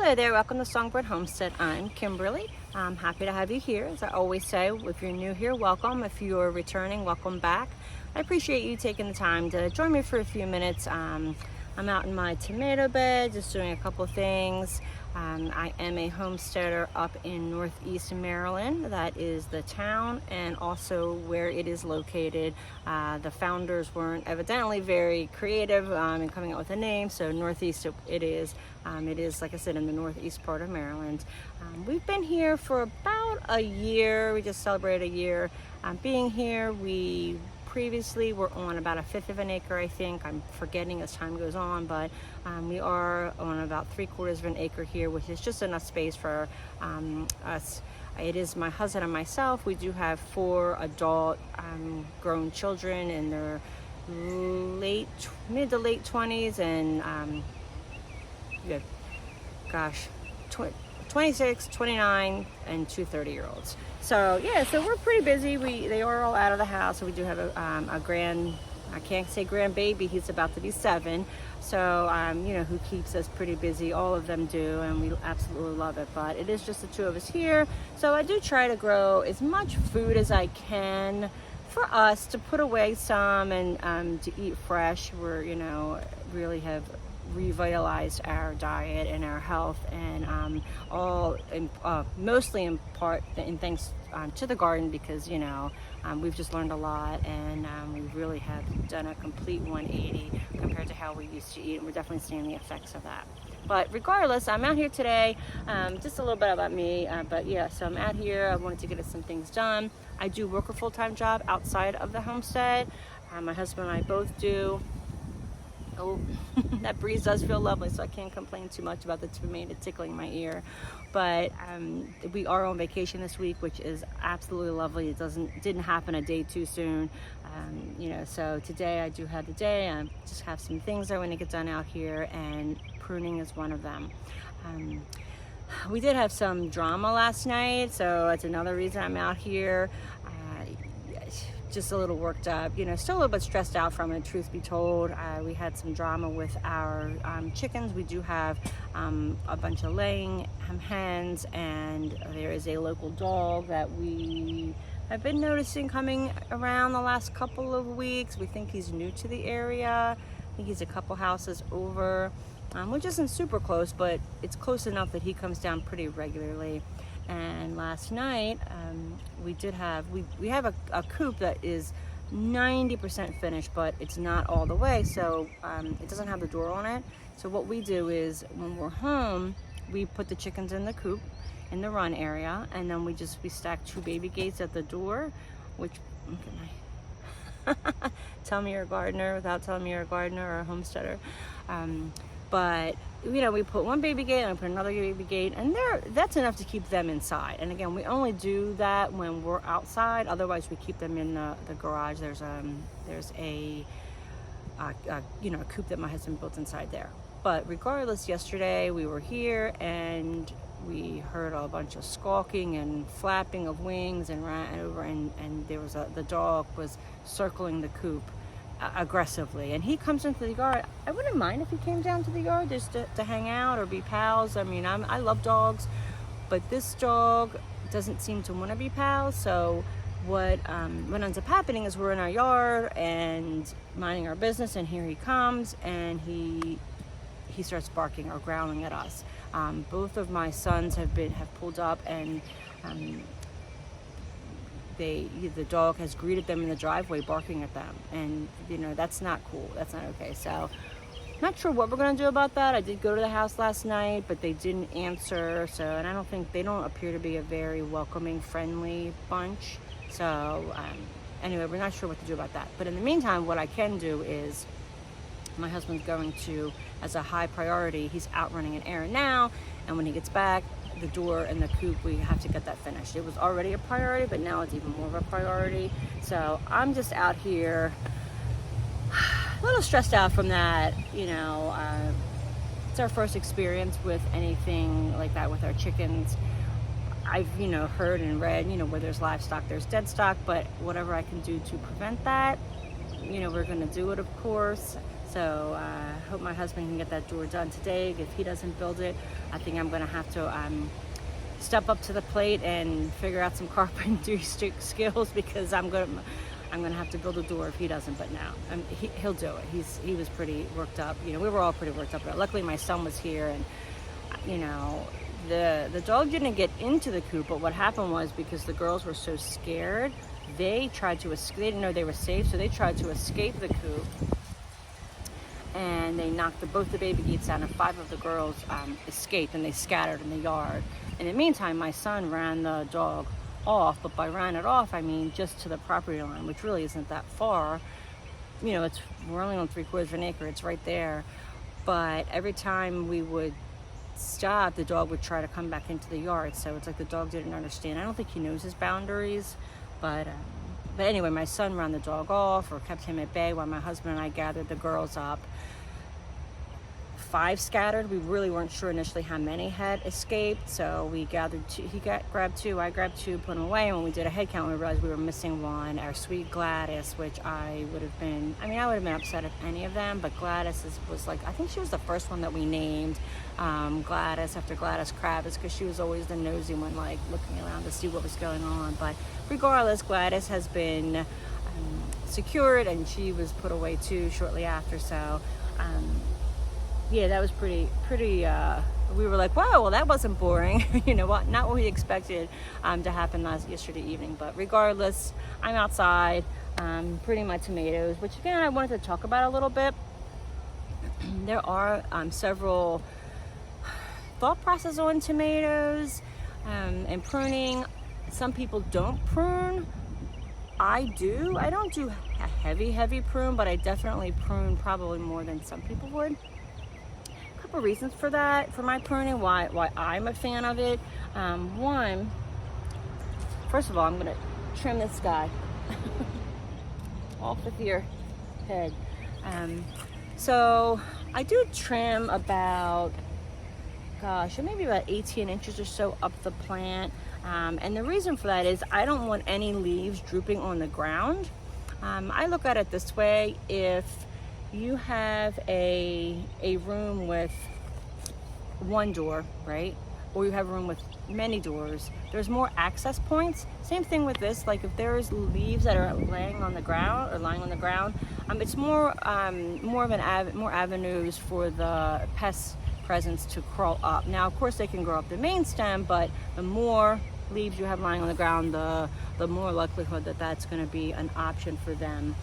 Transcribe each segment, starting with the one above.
Hello there, welcome to Songbird Homestead. I'm Kimberly. I'm happy to have you here. As I always say, if you're new here, welcome. If you're returning, welcome back. I appreciate you taking the time to join me for a few minutes. I'm out in my tomato bed, just doing a couple things. I am a homesteader up in Northeast Maryland. That is the town and also where it is located. The founders weren't evidently very creative in coming up with a name, so Northeast it is. It is, like I said, in the northeast part of Maryland. We've been here for about a year. We just celebrated a year being here. We previously were on about 1/5 of an acre, I think. I'm forgetting as time goes on, but we are on about 3/4 of an acre here, which is just enough space for us. It is my husband and myself. We do have 4 adult grown children in their mid to late 20s and 26, 29, and 2 30-year-olds. So yeah, so we're pretty busy. They are all out of the house. So we do have a I can't say grandbaby, he's about to be 7. So, who keeps us pretty busy. All of them do, and we absolutely love it. But it is just the 2 of us here. So I do try to grow as much food as I can for us to put away some and to eat fresh. We're, really have revitalized our diet and our health, and mostly in part in thanks to the garden, because we've just learned a lot, and we really have done a complete 180 compared to how we used to eat, and we're definitely seeing the effects of that. But regardless, I'm out here today. Just a little bit about me, but yeah, so I'm out here. I wanted to get some things done. I do work a full-time job outside of the homestead. My husband and I both do. Oh, that breeze does feel lovely, so I can't complain too much about the tomato tickling my ear. But we are on vacation this week, which is absolutely lovely. It didn't happen a day too soon. So today I do have the day. I just have some things I want to get done out here, and pruning is one of them. We did have some drama last night, so that's another reason I'm out here. Just a little worked up, still a little bit stressed out from it, truth be told. We had some drama with our chickens. We do have a bunch of laying hens, and there is a local dog that we have been noticing coming around the last couple of weeks. We think he's new to the area. I think he's a couple houses over, which isn't super close, but it's close enough that he comes down pretty regularly. And last night we have a coop that is 90% finished, but it's not all the way, so it doesn't have the door on it. So what we do is, when we're home, we put the chickens in the coop in the run area, and then we stack 2 baby gates at the door, which tell me you're a gardener without telling me you're a gardener or a homesteader. But we put 1 baby gate and we put another baby gate, and that's enough to keep them inside. And again, we only do that when we're outside. Otherwise, we keep them in the garage. There's a coop that my husband built inside there. But regardless, yesterday we were here and we heard a bunch of squawking and flapping of wings, and ran over, and there was the dog was circling the coop aggressively, and he comes into the yard. I wouldn't mind if he came down to the yard just to hang out or be pals. I mean, I love dogs, but this dog doesn't seem to want to be pals. So what ends up happening is we're in our yard and minding our business, and here he comes, and he starts barking or growling at us. Both of my sons have pulled up, and the dog has greeted them in the driveway, barking at them, and that's not cool. That's not okay. So not sure what we're going to do about that. I did go to the house last night, but they didn't answer. So, and I don't think they don't appear to be a very welcoming, friendly bunch. So anyway, we're not sure what to do about that. But in the meantime, what I can do is, my husband's going to, as a high priority, he's out running an errand now, and when he gets back, the door and the coop, we have to get that finished. It was already a priority, but now it's even more of a priority. So I'm just out here a little stressed out from that. It's our first experience with anything like that with our chickens. I've heard and read where there's livestock there's dead stock, but whatever I can do to prevent that, we're going to do it, of course. So I hope my husband can get that door done today. If he doesn't build it, I think I'm gonna have to step up to the plate and figure out some carpentry skills, because I'm gonna have to build a door if he doesn't. But no, he'll do it. He was pretty worked up. You know, we were all pretty worked up. But luckily, my son was here, and you know, the dog didn't get into the coop. But what happened was, because the girls were so scared, they tried to escape. They didn't know they were safe, so they tried to escape the coop. And they knocked both the baby gates down, and 5 of the girls escaped, and they scattered in the yard. In the meantime, my son ran the dog off, but by ran it off, I mean just to the property line, which really isn't that far. You know, we're only on 3/4 of an acre, it's right there. But every time we would stop, the dog would try to come back into the yard. So it's like the dog didn't understand. I don't think he knows his boundaries, but anyway, my son ran the dog off, or kept him at bay, while my husband and I gathered the girls up. 5 scattered. We really weren't sure initially how many had escaped, so we gathered 2. He grabbed 2, I grabbed 2, put them away, and when we did a head count, we realized we were missing 1, our sweet Gladys, which I would have been upset if any of them, but Gladys was like, I think she was the first one that we named Gladys, after Gladys Kravitz, because she was always the nosy one, like looking around to see what was going on. But regardless, Gladys has been secured, and she was put away too shortly after. So yeah, that was pretty we were like, wow, well, that wasn't boring. You know what, not what we expected to happen yesterday evening. But regardless, I'm outside pruning my tomatoes, which again I wanted to talk about a little bit. There are several thought process on tomatoes and pruning. Some people don't prune. I do. I don't do a heavy prune, but I definitely prune probably more than some people would. A couple reasons for that, for my pruning, why I'm a fan of it. One, first of all, I'm gonna trim this guy off with your head. So I do trim about, maybe about 18 inches or so up the plant. And the reason for that is I don't want any leaves drooping on the ground. I look at it this way: if you have a room with 1 door, right? Or you have a room with many doors, there's more access points. Same thing with this, like if there's leaves that are laying on the ground, it's more more avenues for the pest presence to crawl up. Now, of course, they can grow up the main stem, but the more leaves you have lying on the ground, the more likelihood that that's going to be an option for them.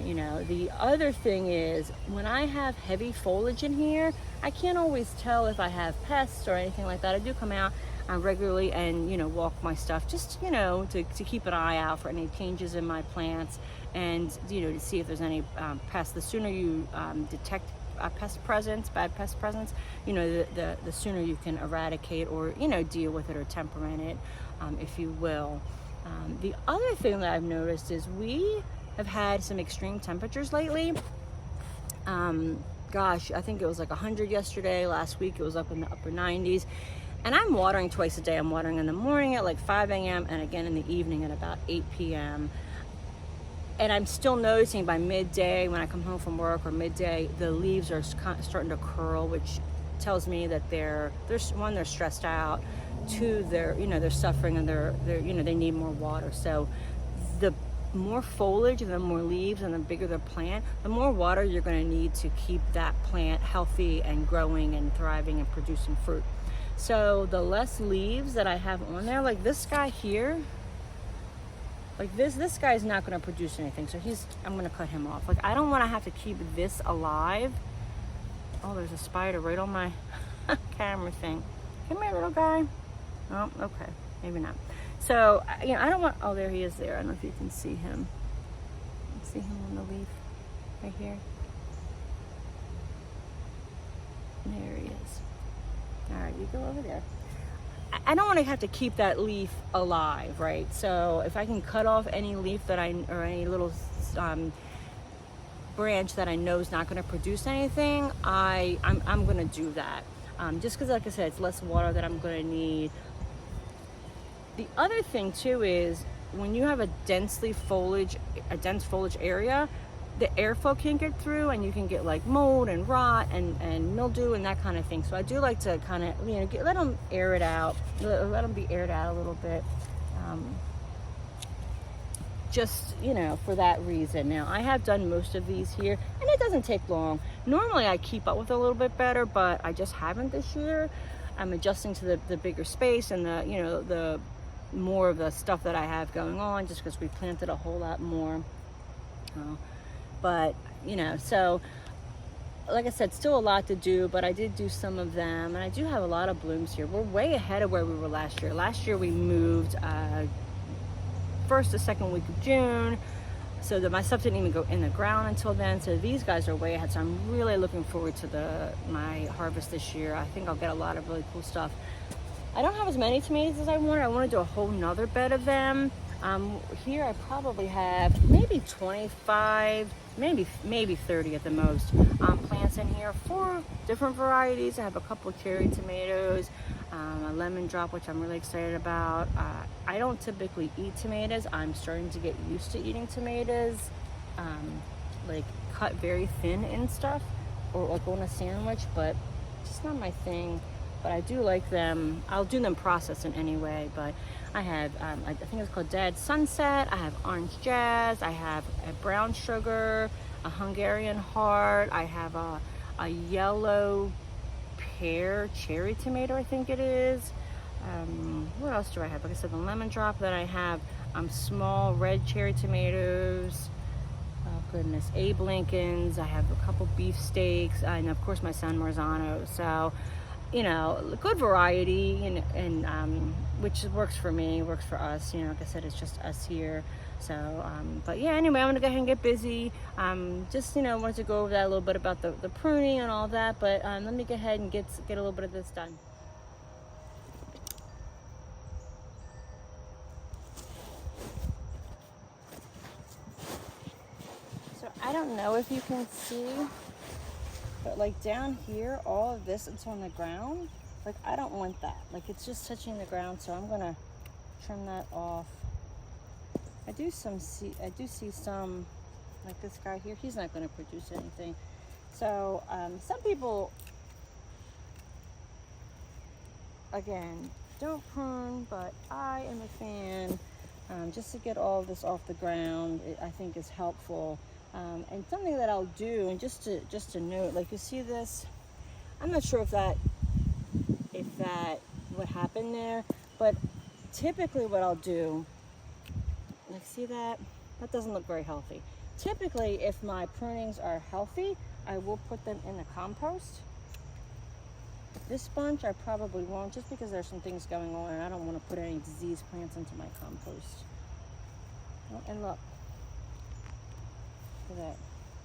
You know, the other thing is, when I have heavy foliage in here, I can't always tell if I have pests or anything like that. I do come out regularly and, you know, walk my stuff, just, you know, to keep an eye out for any changes in my plants, and, you know, to see if there's any pests. The sooner you detect bad pest presence, you know, the sooner you can eradicate or, you know, deal with it or temperament it, if you will. The other thing that I've noticed is we have had some extreme temperatures lately. I think it was like 100 yesterday. Last week it was up in the upper 90s. And I'm watering twice a day. I'm watering in the morning at like 5 a.m. and again in the evening at about 8 p.m. And I'm still noticing by midday, when I come home from work, or midday, the leaves are starting to curl, which tells me that they're stressed out. 2, they're suffering, and they need more water. So the more foliage and the more leaves and the bigger the plant, the more water you're going to need to keep that plant healthy and growing and thriving and producing fruit. So the less leaves that I have on there, like this guy here, like this guy's not going to produce anything, so I'm going to cut him off. Like, I don't want to have to keep this alive. Oh, there's a spider right on my camera thing. Come here, little guy. Oh, okay, maybe not. So, you know, I don't want, oh, there he is there. I don't know if you can see him. See him on the leaf right here? There he is. All right, you go over there. I don't want to have to keep that leaf alive, right? So if I can cut off any leaf or any little branch that I know is not going to produce anything, I'm going to do that. Just because, like I said, it's less water that I'm going to need. The other thing too is, when you have a dense foliage area, the airflow can't get through, and you can get like mold and rot and mildew and that kind of thing. So I do like to kind of, you know, let them air it out, let them be aired out a little bit. Just, you know, for that reason. Now, I have done most of these here, and it doesn't take long. Normally I keep up with it a little bit better, but I just haven't this year. I'm adjusting to the bigger space and the, you know, the more of the stuff that I have going on, just because we planted a whole lot more. But, you know, so like I said, still a lot to do, but I did do some of them, and I do have a lot of blooms here. We're way ahead of where we were last year. Last year we moved first or second week of June, so that my stuff didn't even go in the ground until then. So these guys are way ahead, so I'm really looking forward to my harvest this year. I think I'll get a lot of really cool stuff. I don't have as many tomatoes as I wanted. I want to do a whole nother bed of them. Here I probably have maybe 25, maybe 30 at the most, plants in here, 4 different varieties. I have a couple of cherry tomatoes, a lemon drop, which I'm really excited about. I don't typically eat tomatoes. I'm starting to get used to eating tomatoes, like cut very thin and stuff, or like on a sandwich, but just not my thing. But I do like them. I'll do them processed in any way. But I have, I think it's called Dead Sunset. I have Orange Jazz. I have a Brown Sugar, a Hungarian Heart. I have a yellow pear cherry tomato, I think it is. What else do I have? Like I said, the lemon drop. Then I have small red cherry tomatoes. Oh goodness, Abe Lincolns. I have a couple beefsteaks, and of course my San Marzano. So, you know, good variety, and which works for me, works for us. You know, like I said, it's just us here. So, but yeah, anyway, I'm gonna go ahead and get busy. Just, you know, wanted to go over that a little bit about the pruning and all that. But let me go ahead and get a little bit of this done. So I don't know if you can see, but like down here, all of this is on the ground. Like, I don't want that. Like, it's just touching the ground, so I'm gonna trim that off. I do see some, like this guy here, he's not gonna produce anything. So some people, again, don't prune, but I am a fan. Just to get all of this off the ground, I think is helpful. And something that I'll do, and just to note, like, you see this, I'm not sure if that what happened there, but typically what I'll do, like, see that doesn't look very healthy. Typically, if my prunings are healthy, I will put them in the compost. This bunch I probably won't, just because there's some things going on and I don't want to put any diseased plants into my compost. Oh, and look at that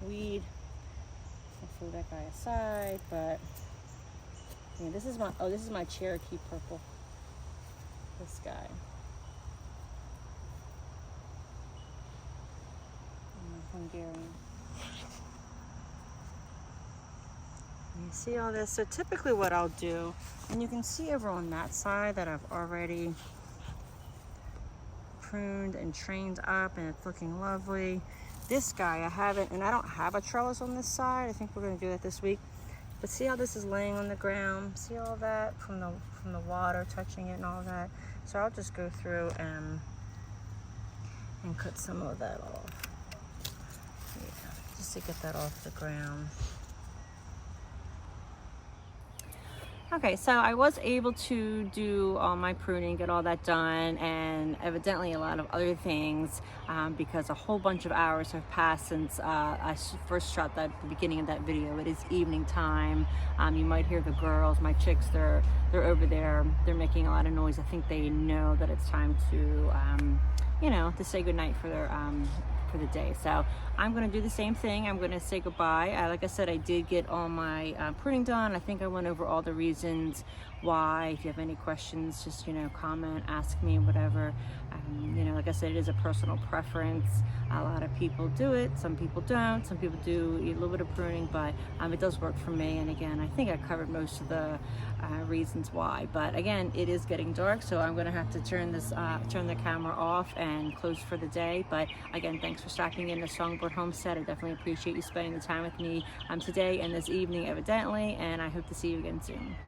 weed. I'll throw that guy aside, but yeah, this is my Cherokee purple. This guy. Hungarian. You see all this? So typically what I'll do, and you can see over on that side that I've already pruned and trained up, and it's looking lovely. This guy I haven't, and I don't have a trellis on this side. I think we're going to do that this week. But see how this is laying on the ground? See all that from the water touching it and all that? So I'll just go through and cut some of that off. Yeah, just to get that off the ground. Okay, so I was able to do all my pruning, get all that done, and evidently a lot of other things, because a whole bunch of hours have passed since I first shot the beginning of that video. It is evening time. You might hear the girls, my chicks, they're over there. They're making a lot of noise. I think they know that it's time to, you know, to say goodnight for their for the day. So I'm going to do the same thing. I'm going to say goodbye. Like I said, I did get all my pruning done. I think I went over all the reasons why. If you have any questions, just, you know, comment, ask me, whatever. You know, like I said, it is a personal preference. A lot of people do it, some people don't. Some people do a little bit of pruning, but it does work for me. And again, I think I covered most of the reasons why. But again, it is getting dark, so I'm going to have to turn the camera off and close for the day. But again, thanks for stopping in the Songbird Homestead. I definitely appreciate you spending the time with me today and this evening evidently, and I hope to see you again soon.